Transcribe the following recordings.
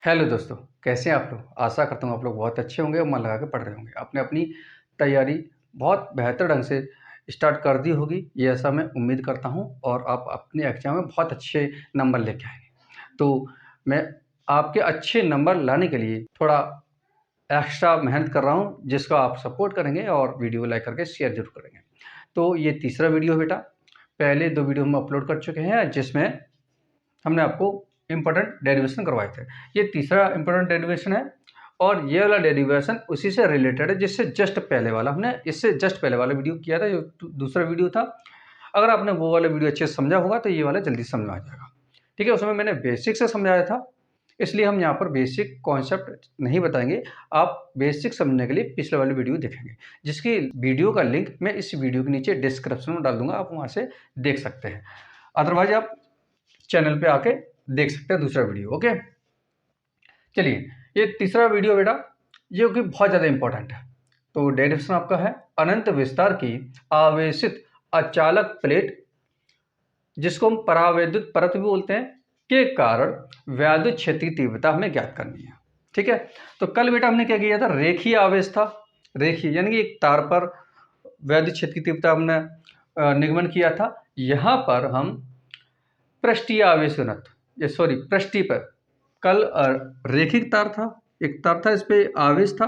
Hello दोस्तों, कैसे हैं आप लोग? आशा करता हूँ आप लोग बहुत अच्छे होंगे और मन लगा के पढ़ रहे होंगे। आपने अपनी तैयारी बहुत बेहतर ढंग से स्टार्ट कर दी होगी, ये ऐसा मैं उम्मीद करता हूँ और आप अपने एग्ज़ाम में बहुत अच्छे नंबर लेके आएँगे। तो मैं आपके अच्छे नंबर लाने के लिए थोड़ा एक्स्ट्रा मेहनत कर रहा हूँ, जिसका आप सपोर्ट करेंगे और वीडियो लाइक करके शेयर ज़रूर करेंगे। तो ये तीसरा वीडियो है बेटा, पहले 2 वीडियो हम अपलोड कर चुके हैं जिसमें हमने आपको इम्पोर्टेंट डेरिवेशन करवाए थे। ये तीसरा इम्पोर्टेंट डेरिवेशन है और ये वाला डेरिवेशन उसी से रिलेटेड है जिससे जस्ट पहले वाला हमने इससे जस्ट पहले वाला वीडियो किया था, जो दूसरा वीडियो था। अगर आपने वो वाला वीडियो अच्छे से समझा होगा तो ये वाला जल्दी समझ में आ जाएगा। ठीक है, उसमें मैंने बेसिक से समझाया था, इसलिए हम यहाँ पर बेसिक कॉन्सेप्ट नहीं बताएंगे। आप बेसिक समझने के लिए पिछले वाली वीडियो देखेंगे, जिसकी वीडियो का लिंक मैं इस वीडियो के नीचे डिस्क्रिप्शन में डाल दूंगा, आप वहाँ से देख सकते हैं। अदरवाइज आप चैनल पे आके देख सकते हैं दूसरा वीडियो। ओके, चलिए ये तीसरा वीडियो बेटा, ये कि बहुत ज़्यादा इंपॉर्टेंट है। तो डेरिवेशन आपका है अनंत विस्तार की आवेशित अचालक प्लेट, जिसको हम परावैद्युत परत भी बोलते हैं, के कारण वैद्युत क्षेत्र की तीव्रता हमें ज्ञात करनी है। ठीक है, तो कल बेटा हमने क्या किया था, रेखीय आवेश था। रेखीय यानी कि एक तार पर वैद्युत क्षेत्र की तीव्रता हमने निगमन किया था। यहाँ पर हम पृष्ठीय आवेश घनत्व, सॉरी पृष्ठीय पर कल रेखिक तार था, एक तार था, इस पे आवेश था।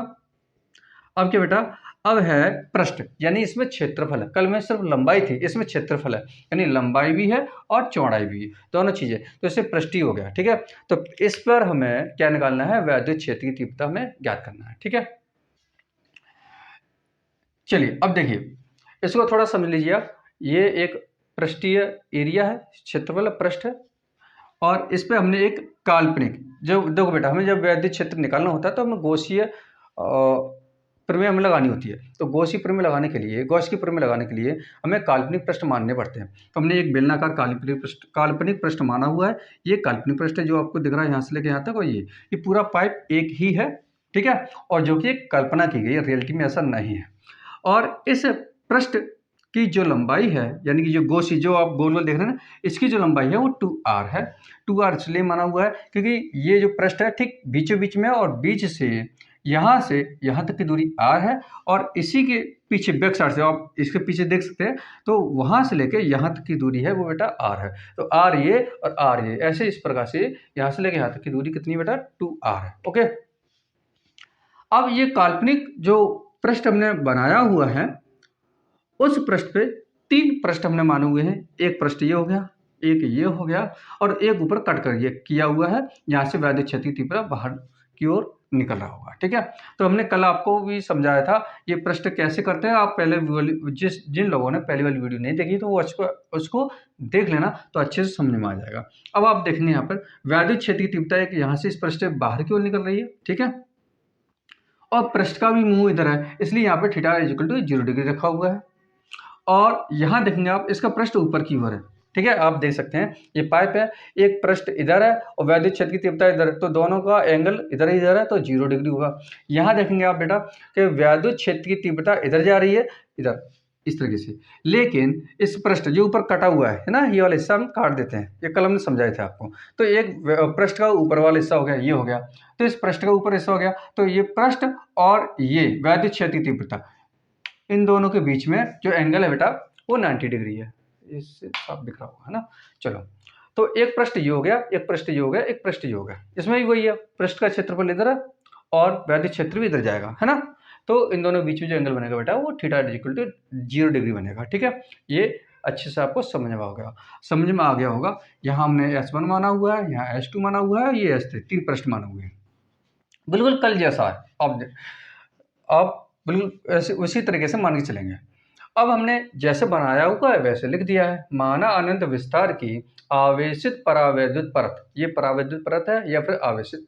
अब क्या बेटा, अब है पृष्ठ, यानी इसमें क्षेत्रफल है। कल में सिर्फ लंबाई थी, इसमें क्षेत्रफल है, यानी लंबाई भी है और चौड़ाई भी है, दोनों चीजें, तो इससे पृष्ठीय हो गया। ठीक है, तो इस पर हमें क्या निकालना है, वैद्युत क्षेत्र की तीव्रता हमें ज्ञात करना है। ठीक है, चलिए अब देखिए, इसको थोड़ा समझ लीजिए आप। ये एक पृष्ठीय एरिया है, क्षेत्रफल पृष्ठ है, और इस पे हमने एक काल्पनिक, जो देखो बेटा, हमें जब वैद्युत क्षेत्र निकालना होता है तो हमें गौसीय प्रमेय हमें लगानी होती है। तो गौसी प्रमेय लगाने के लिए, गॉस की प्रमेय लगाने के लिए हमें काल्पनिक पृष्ठ मानने पड़ते हैं। तो हमने एक बेलनाकार काल्पनिक पृष्ठ माना हुआ है। ये काल्पनिक पृष्ठ है जो आपको दिख रहा है यहाँ से लेके यहाँ तक, और ये पूरा पाइप एक ही है। ठीक है, और जो कि एक कल्पना की गई है, रियलिटी में ऐसा नहीं है। और इस पृष्ठ की जो लंबाई है, यानी कि जो गोसी, जो आप गोल गोल देख रहे हैं ना, इसकी जो लंबाई है वो 2r है। 2r इसलिए माना हुआ है क्योंकि ये जो पृष्ठ है ठीक बीचों बीच में, और बीच से यहाँ तक की दूरी r है, और इसी के पीछे बैक साइड से आप इसके पीछे देख सकते हैं, तो वहां से लेके यहाँ तक की दूरी है वो बेटा r है। तो r ये और r ये, ऐसे इस प्रकार से यहाँ से लेके यहाँ तक की दूरी कितनी बेटा, 2r है। ओके, अब ये काल्पनिक जो पृष्ठ हमने बनाया हुआ है, उस पृष्ठ पे 3 पृष्ठ हमने माने हुए हैं। एक पृष्ठ ये हो गया, एक ये हो गया, और एक ऊपर कट कर ये किया हुआ है, यहाँ से वैद्युत क्षेत्र की तीव्रता बाहर की ओर निकल रहा होगा। ठीक है, तो हमने कल आपको भी समझाया था ये पृष्ठ कैसे करते हैं। आप पहले जिन लोगों ने पहली वाली वीडियो नहीं देखी तो वो उसको देख लेना, तो अच्छे से समझ में आ जाएगा। अब आप देखेंगे यहाँ पर वैद्युत क्षेत्र की तीव्रता एक यहाँ से इस पृष्ठ से बाहर की ओर निकल रही है। ठीक है, और पृष्ठ का भी मुंह इधर है, इसलिए यहाँ पे थीटा इक्वल टू 0 डिग्री रखा हुआ है। और यहाँ देखेंगे आप, इसका पृष्ठ ऊपर की ओर है। ठीक है, आप देख सकते हैं ये पाइप है, एक पृष्ठ इधर है और वैद्युत क्षेत्र की तीव्रता इधर है, तो दोनों का एंगल इधर ही इधर है, तो 0 डिग्री होगा। यहाँ देखेंगे आप बेटा कि वैद्युत क्षेत्र की तीव्रता इधर जा रही है, इधर इस तरीके से, लेकिन इस पृष्ठ जो ऊपर कटा हुआ है ना, ये वाला हिस्सा हम काट देते हैं, ये कल हमने समझाए थे आपको। तो एक पृष्ठ का ऊपर वाला हिस्सा हो गया, ये हो गया, तो इस पृष्ठ का ऊपर हिस्सा हो गया, तो ये पृष्ठ और ये वैद्युत क्षेत्र की तीव्रता, इन दोनों के बीच में जो एंगल है बेटा वो 90 डिग्री है। इससे साफ दिख रहा होगा, है ना। चलो, तो एक पृष्ठ ये हो गया, एक पृष्ठ ये हो गया, एक पृष्ठ ये हो गया। इसमें भी वही है, पृष्ठ का क्षेत्रफल इधर है और वैद्युत क्षेत्र भी इधर जाएगा, है ना। तो इन दोनों के बीच में जो एंगल बनेगा बेटा वो थीटा इक्वल टू 0 डिग्री बनेगा। ठीक है, ये अच्छे से आपको समझ में आ गया होगा। यहाँ हमने S1 माना हुआ है, यहाँ S2 माना हुआ है, ये S3, 3 पृष्ठ माने हुए हैं, बिल्कुल कल जैसा है। आप बिल्कुल ऐसे उसी तरीके से मान के चलेंगे। अब हमने जैसे बनाया हुआ है वैसे लिख दिया है। माना अनंत विस्तार की आवेशित परावैद्युत परत, ये परावैद्युत परत है या फिर आवेशित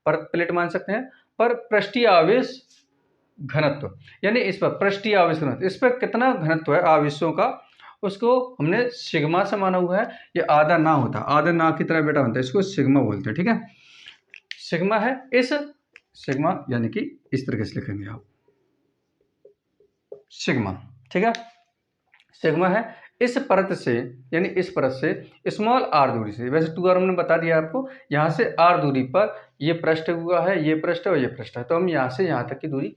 परत प्लेट मान सकते हैं, पर पृष्ठीय आवेश घनत्व, यानी इस पर पृष्ठीय आवेश घनत्व, इस पर कितना घनत्व है आवेशों का, उसको हमने सिग्मा से माना हुआ है। ये आधा ना होता, आधा ना की तरह बेटा होता है, इसको सिग्मा बोलते हैं। ठीक है, सिग्मा है, इस सिग्मा यानी कि इस तरीके से लिखेंगे आप, सिग्मा। ठीक है, सिग्मा है इस परत से यानी इस परत से स्मॉल r दूरी से, वैसे 2r हमने बता दिया आपको, यहाँ से r दूरी पर ये पृष्ठ हुआ है, ये पृष्ठ और ये पृष्ठ है, तो हम यहाँ से यहाँ तक की दूरी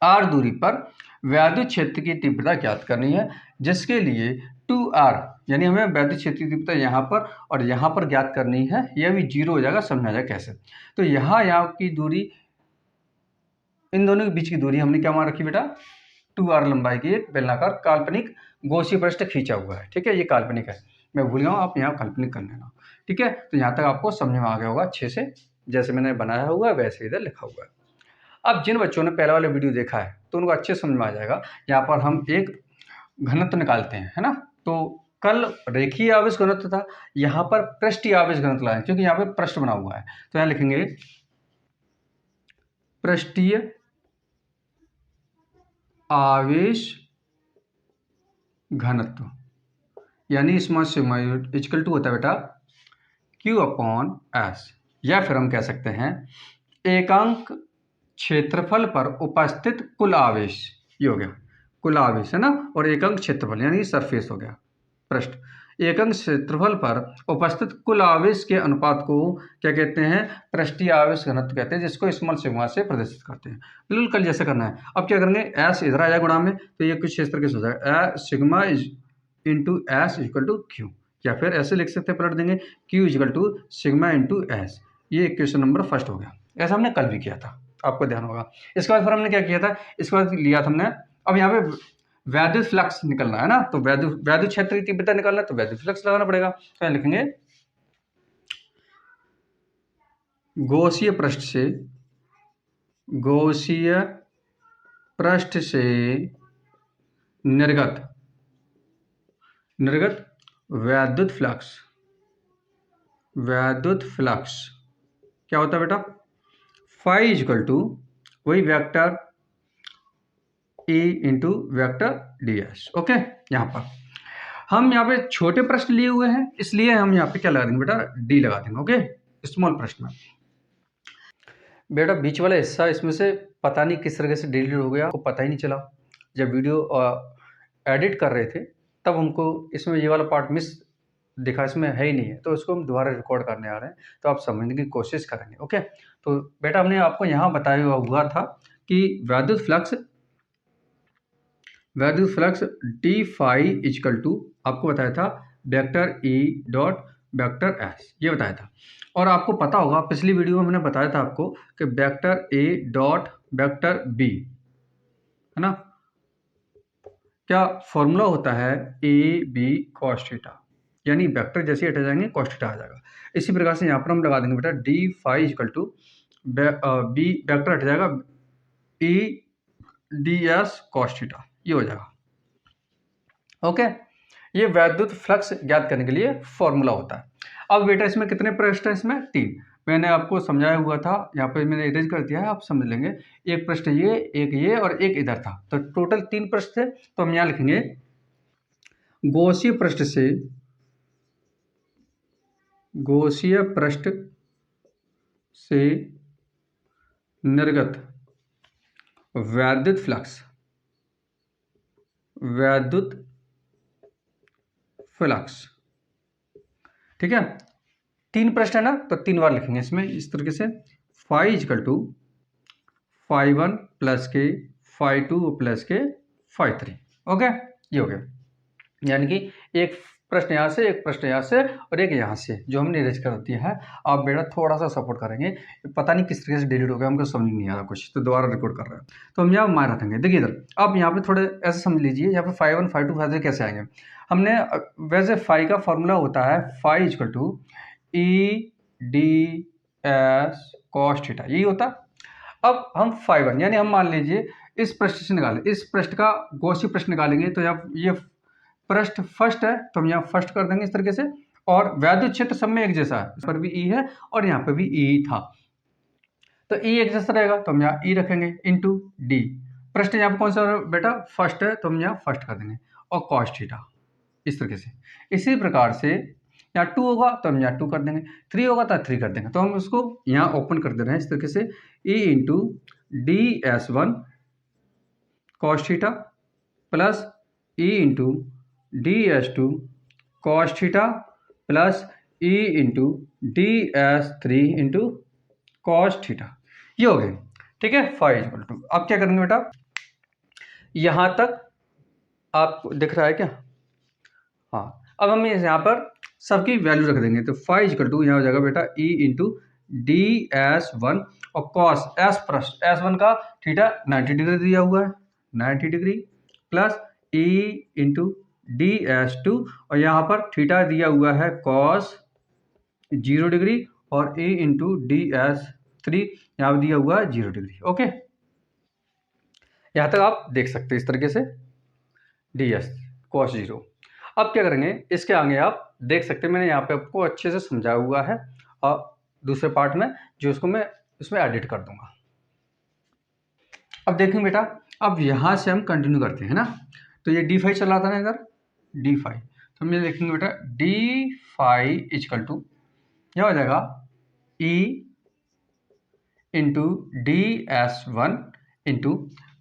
r दूरी पर वैद्युत क्षेत्र की तीव्रता ज्ञात करनी है, जिसके लिए 2r यानी हमें वैद्युत क्षेत्र की तीव्रता यहाँ पर और यहाँ पर ज्ञात करनी है। यह भी 0 हो जाएगा, समझा जाए कैसे। तो यहाँ की दूरी, इन दोनों के बीच की दूरी हमने क्या मान रखी बेटा, 2r लंबाई की एक बेलनाकार काल्पनिक गौसीय पृष्ठ खींचा हुआ है। ठीक है, ये काल्पनिक है, मैं भूल गया हूँ, आप यहाँ काल्पनिक कर लेना। ठीक है, तो यहाँ तक आपको समझ में आ गया होगा अच्छे से, जैसे मैंने बनाया हुआ है वैसे इधर लिखा हुआ है। अब जिन बच्चों ने पहला वाला वीडियो देखा है तो उनको अच्छे समझ में आ जाएगा। यहाँ पर हम एक घनत्व निकालते हैं, है ना। तो कल रेखीय आवेश घनत्व था, यहाँ पर पृष्ठीय आवेश घनत्व लाएं, क्योंकि यहाँ पे पृष्ठ बना हुआ है। तो यहाँ लिखेंगे पृष्ठीय आवेश घनत्व, यानी स्मॉल सिग्मा इक्वल टू होता है बेटा Q अपॉन S, या फिर हम कह सकते हैं एकांक क्षेत्रफल पर उपस्थित कुल आवेश, ये हो गया कुल आवेश, है ना, और एकांक क्षेत्रफल यानी सरफेस हो गया पृष्ठ। एकांक क्षेत्रफल पर उपस्थित कुल आवेश के अनुपात को क्या कहते हैं, पृष्ठीय आवेश घनत्व कहते हैं, जिसको स्मॉल सिग्मा से प्रदर्शित करते हैं। बिल्कुल कल जैसे करना है। अब क्या करेंगे, एस इधर आ जाए गुणा में, तो ये कुछ इस तरीके से हो जाएगा sigma into S equal to Q, या फिर ऐसे लिख सकते हैं, पलट देंगे Q equal to sigma into S. ये इक्वेशन नंबर फर्स्ट हो गया। ऐसा हमने कल भी किया था, आपको ध्यान होगा। इसके बाद फिर हमने क्या किया था, इसके बाद लिया था हमने, अब यहाँ पे वैद्युत फ्लक्स निकलना है ना, तो वैद्युत क्षेत्र की तीव्रता निकालना है, तो वैद्युत फ्लक्स लगाना पड़ेगा। तो यहाँ लिखेंगे गौसीय पृष्ठ से निर्गत वैद्युत फ्लक्स क्या होता है बेटा, फाई इक्वल टू वही vector E into vector ds। Okay, यहाँ पर हम यहाँ पे छोटे प्रश्न लिए हुए हैं, इसलिए हम यहाँ पे क्या लगा देंगे बेटा, D लगा देंगे। ओके, स्मॉल प्रश्न में बेटा बीच वाला हिस्सा इसमें से पता नहीं किस तरह से डिलीट हो गया, आपको पता ही नहीं चला। जब वीडियो एडिट कर रहे थे तब हमको इसमें ये वाला पार्ट मिस दिखा, इसमें है ही नहीं है, तो इसको हम दोबारा रिकॉर्ड करने आ रहे हैं, तो आप समझने की कोशिश करेंगे। ओके, तो बेटा हमने आपको यहाँ बताया हुआ था कि वैद्युत flux D phi equal to, आपको बताया था vector E dot vector S, ये बताया था। और आपको पता होगा पिछली वीडियो में मैंने बताया था आपको कि vector A dot vector B, है ना, क्या फॉर्मूला होता है AB cos थीटा, यानी वेक्टर जैसे हट जाएंगे cos थीटा आ जाएगा। इसी प्रकार से यहाँ पर हम लगा देंगे बेटा D phi equal to B vector हट जाएगा E ds cos थीटा, ये हो जाएगा। ओके, ये वैद्युत फ्लक्स ज्ञात करने के लिए फॉर्मूला होता है। अब बेटा इसमें कितने पृष्ठ हैं, इसमें 3, मैंने आपको समझाया हुआ था, यहाँ पर मैंने इरेज कर दिया है, आप समझ लेंगे। एक पृष्ठ ये, एक ये और एक इधर था, तो टोटल 3 पृष्ठ थे। तो हम यहाँ लिखेंगे गौसीय पृष्ठ से निर्गत वैद्युत फ्लक्स, ठीक है। 3 पृष्ठ है ना, तो 3 बार लिखेंगे इसमें इस तरीके से, phi equal to phi 1 plus के, फाई 2 प्लस के, फाई 3। ओके, ये हो गया, यानी कि एक प्रश्न यहाँ से, एक प्रश्न यहाँ से और एक यहाँ से, जो हमने इरेज कर दिया है। आप बेटा थोड़ा सा सपोर्ट करेंगे, पता नहीं किस तरीके से डिलीट हो गया, हमको समझ नहीं आ रहा कुछ, तो दोबारा रिकॉर्ड कर रहे हैं। तो हम यहाँ मान रखेंगे, देखिए इधर अब यहाँ पे थोड़े ऐसे समझ लीजिए, यहाँ पे फाई 1 फाई 2 फाई 3 कैसे आएंगे। हमने वैसे फाई का फॉर्मूला होता है phi equal to EDS cos theta, यही होता। अब हम फाई 1 यानी हम मान लीजिए इस पृष्ठ से निकालें, इस पृष्ठ का गौसीय पृष्ठ निकालेंगे, तो यहाँ ये पृष्ठ फर्स्ट है, तो हम यहाँ फर्स्ट कर देंगे इस तरीके से। और वैद्युत क्षेत्र सब में एक जैसा है, इस पर भी E है और यहाँ पे भी E था, तो E एक जैसा रहेगा, तो हम यहाँ E रखेंगे इंटू D। पृष्ठ यहाँ पे कौन सा बेटा, फर्स्ट है, तो हम यहाँ फर्स्ट कर देंगे, और cos थीटा इस तरीके से। इसी प्रकार से यहाँ 2 होगा तो हम यहाँ 2 कर देंगे, 3 होगा तो 3 कर देंगे। तो हम उसको यहाँ ओपन कर दे रहे हैं इस तरीके से, E into DS1 cos theta plus E into ds2 cos theta plus e into ds3 into cos theta, ये हो गए। ठीक है, फाइव इक्वल टू, अब क्या करेंगे बेटा, यहां तक आपको दिख रहा है क्या? हाँ, अब हम यहाँ पर सबकी वैल्यू रख देंगे, तो फाइव इक्वल टू यहाँ हो जाएगा बेटा e into d s one और cos s plus s one का थीटा 90 डिग्री दिया हुआ है, 90 degree plus e into d s two और यहाँ पर थीटा दिया हुआ है कॉस 0 डिग्री और e into d s three यहाँ पर दिया हुआ है 0 डिग्री। ओके, यहाँ तक आप देख सकते हैं इस तरीके से डी एस कॉस 0। अब क्या करेंगे, इसके आगे आप देख सकते हैं मैंने यहाँ पे आपको अच्छे से समझाया हुआ है और दूसरे पार्ट में जो उसको मैं इसमें एडिट कर दूंगा। अब देखें बेटा, अब यहाँ से हम कंटिन्यू करते हैं ना, तो ये डी फाइव चल रहा था ना इधर, डी फाइव, तो हम ये लिखेंगे बेटा डी फाइव इजकल टू क्या हो जाएगा E into d s one into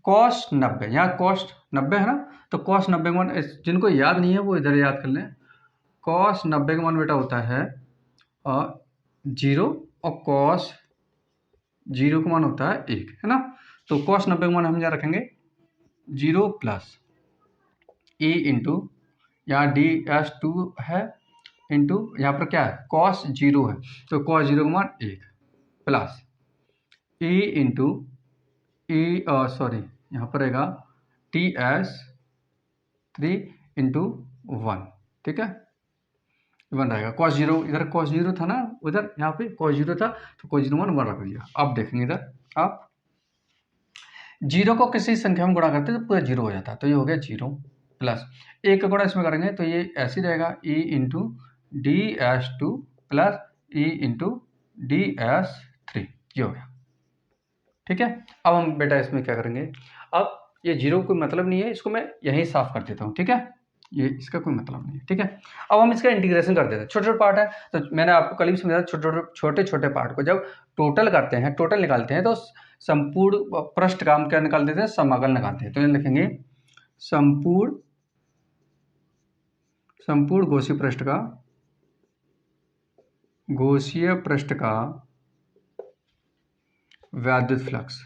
cos 90, यहाँ कॉस 90 है ना, तो कॉस 90 का मान जिनको याद नहीं है वो इधर याद कर लें। कॉस 90 का मान बेटा होता है 0 और कॉस 0 का मान होता है 1, है ना। तो कॉस 90 का मान हम यहाँ रखेंगे 0 प्लस e इंटू यहाँ डी एस टू है इंटू यहाँ पर क्या है कॉस 0 है, तो कॉस 0 का मान 1 प्लस e इंटू सॉरी यहाँ पर रहेगा टी एस 3 इंटू 1, ठीक है, 1 रहेगा। कॉस 0 इधर कॉस 0 था ना, उधर यहाँ पे कॉस 0 था तो कॉस 0 1 रख दिया। अब देखेंगे इधर आप 0 को किसी संख्या में गुणा करते हैं तो पूरा 0 हो जाता है, तो ये हो गया 0 प्लस 1 का गुणा इसमें करेंगे तो ये ऐसे ही रहेगा e into d s two plus e into d s three, ये हो गया। ठीक है, अब हम बेटा इसमें क्या करेंगे, अब ये 0 कोई मतलब नहीं है, इसको मैं यहीं साफ कर देता हूँ। ठीक है, ये इसका कोई मतलब नहीं है। ठीक है, अब हम इसका इंटीग्रेशन कर देते हैं, छोटे छोटे पार्ट है, तो मैंने आपको कल भी समझाया छोटे छोटे पार्ट को जब टोटल करते हैं, टोटल निकालते हैं तो संपूर्ण पृष्ठ का हम क्या निकाल देते हैं, समाकल निकालते हैं। तो ये लिखेंगे संपूर्ण गौसीय पृष्ठ का वैद्युत फ्लक्स।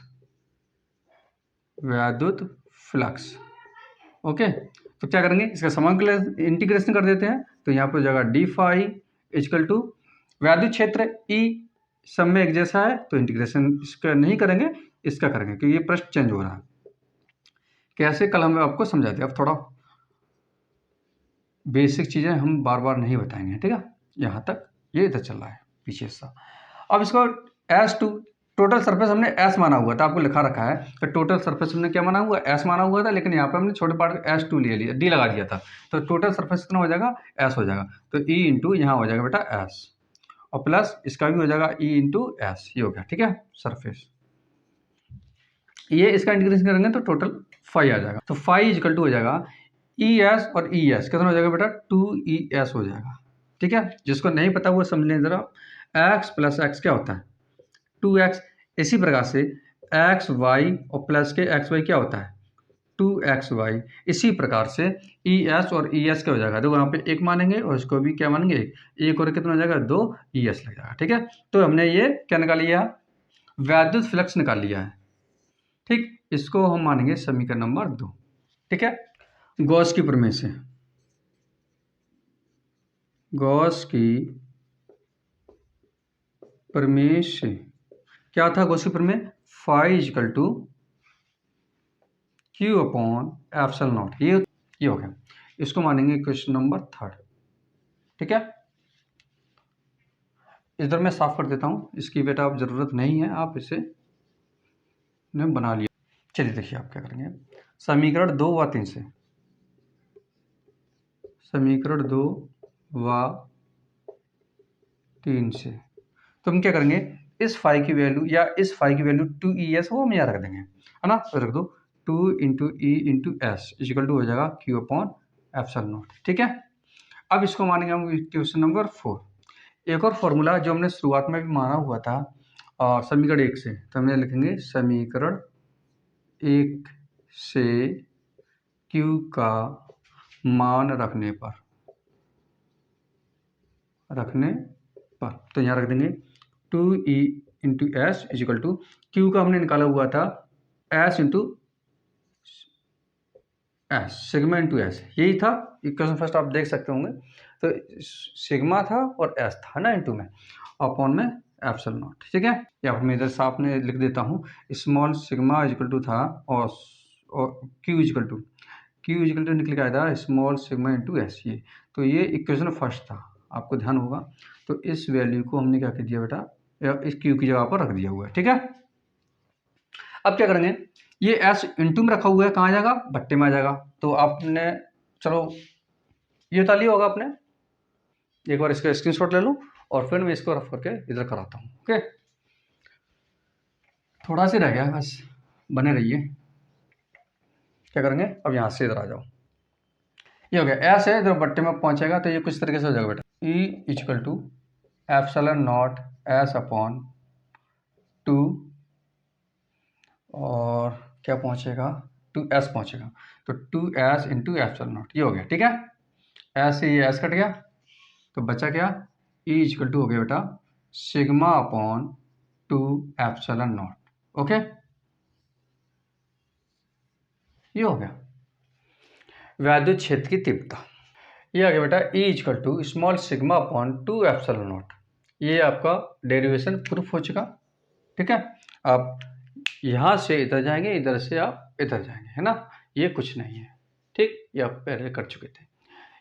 ओके, तो क्या करेंगे, इसका समाकलन इंटीग्रेशन कर देते हैं, तो यहाँ पर हो जाएगा डी फाइव इजकल टू वैद्युत क्षेत्र ई सब में एक जैसा है, तो इंटीग्रेशन इसका नहीं करेंगे, इसका करेंगे क्योंकि ये प्रश्न चेंज हो रहा है। कैसे कल हम आपको समझाते हैं, अब थोड़ा बेसिक चीज़ें हम बार बार नहीं बताएंगे। ठीक है, यहाँ तक ये इधर चल रहा है पीछे सा। अब इसको S2 टोटल सरफेस हमने S माना हुआ था, आपको लिखा रखा है कि टोटल सरफेस हमने क्या माना हुआ, S माना हुआ था, लेकिन यहाँ पे हमने छोटे पार्ट S2 ले लिया, D लगा दिया था, तो टोटल सरफेस कितना हो जाएगा, S हो जाएगा, तो E इंटू यहाँ हो जाएगा बेटा S और प्लस इसका भी हो जाएगा E इंटू S, ये हो गया। ठीक है, सरफेस ये इसका इंटीग्रेशन करेंगे तो टोटल 5 आ जाएगा, तो 5 इजकल टू हो जाएगा ES और ES कितना हो जाएगा बेटा 2ES हो जाएगा। ठीक है, जिसको नहीं पता वो समझ लें जरा, x प्लस एक्स क्या होता है 2x, इसी प्रकार से एक्स वाई और प्लस के एक्स वाई क्या होता है 2xy, इसी प्रकार से ES और ES क्या हो जाएगा, देखो यहाँ पे एक मानेंगे और इसको भी क्या मानेंगे, एक और कितना हो जाएगा 2 ES लग जाएगा। ठीक है, तो हमने ये क्या निकाल लिया, वैद्युत फ्लक्स निकाल लिया है। ठीक, इसको हम मानेंगे समीकरण नंबर 2। ठीक है, गॉस की प्रमेय से, गॉस की प्रमेय से क्या था, गॉस की प्रमेय phi equal to Q upon epsilon naught, ये हो गया। इसको मानेंगे क्वेश्चन नंबर 3। ठीक है, इधर मैं साफ कर देता हूँ, इसकी बेटा आप जरूरत नहीं है, आप इसे बना लिया। चलिए देखिए आप क्या करेंगे, समीकरण 2 व 3 से, समीकरण 2 व 3 से तो हम क्या करेंगे, इस फाई की वैल्यू या इस फाई की वैल्यू 2ES वो हम यहाँ रख देंगे, है ना, तो रख दो 2 into E into S equal to हो जाएगा Q अपॉन एप्सिलॉन नॉट। ठीक है, अब इसको मानेंगे हम क्वेश्चन नंबर 4। एक और फॉर्मूला जो हमने शुरुआत में भी माना हुआ था और समीकरण 1 से, तो हमने लिखेंगे समीकरण 1 से Q का मान रखने पर तो यहाँ रख देंगे 2e into S equal to Q का हमने निकाला हुआ था S into S, sigma into S, यही था इक्वेशन फर्स्ट, आप देख सकते होंगे। तो सिग्मा था और एस था ना इंटू में, अपॉन में एप्सिलॉन नॉट, ठीक है। या मैं इधर साफ में लिख देता हूँ, स्मॉल सिग्मा इजिकल टू था और क्यू इजिकल टू निकल के आया था स्मॉल सिग्मा इंटू एस, ये तो ये इक्वेशन फर्स्ट था, आपको ध्यान होगा। तो इस वैल्यू को हमने क्या कर दिया बेटा, या इस क्यू की जगह पर रख दिया हुआ है, ठीक है। अब क्या करेंगे, ये एस इंटू में रखा हुआ है, कहाँ जाएगा, भट्टे में आ जाएगा। तो आपने चलो ये उतार लिया होगा आपने, एक बार इसका स्क्रीनशॉट ले लो और फिर मैं इसको रफ करके इधर कराता हूँ। ओके, थोड़ा सा रह गया बस, बने रहिए। क्या करेंगे, अब यहाँ से इधर आ जाओ, ये हो गया एस है, इधर बट्टे में पहुँचेगा तो ये कुछ तरीके से हो जाएगा बेटा, E equal to epsilon naught S upon 2 और क्या पहुँचेगा, 2s पहुँचेगा, तो 2s इंटू एप्सिलॉन नॉट, ये हो गया, ठीक है। एस से ये एस कट गया तो बचा क्या, ई इक्वल टू हो गया बेटा sigma upon 2 epsilon not, okay, ये हो गया वैद्युत क्षेत्र की तीव्रता। ये आ गया बेटा E equal to small sigma upon 2 epsilon naught, ये आपका डेरिवेशन प्रूफ हो चुका, ठीक है। आप यहाँ से इधर जाएंगे, इधर से आप इधर जाएंगे, है ना, ये कुछ नहीं है, ठीक, ये आप पहले कर चुके थे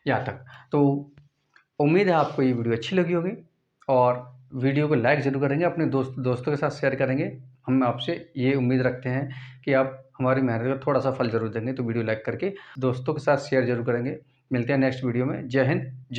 यहाँ तक। तो उम्मीद है आपको ये वीडियो अच्छी लगी होगी और वीडियो को लाइक ज़रूर करेंगे, अपने दोस्तों के साथ शेयर करेंगे। हम आपसे ये उम्मीद रखते हैं कि आप हमारी मेहनत का थोड़ा सा फल ज़रूर देंगे, तो वीडियो लाइक करके दोस्तों के साथ शेयर जरूर करेंगे। मिलते हैं नेक्स्ट वीडियो में। जय हिंद, जय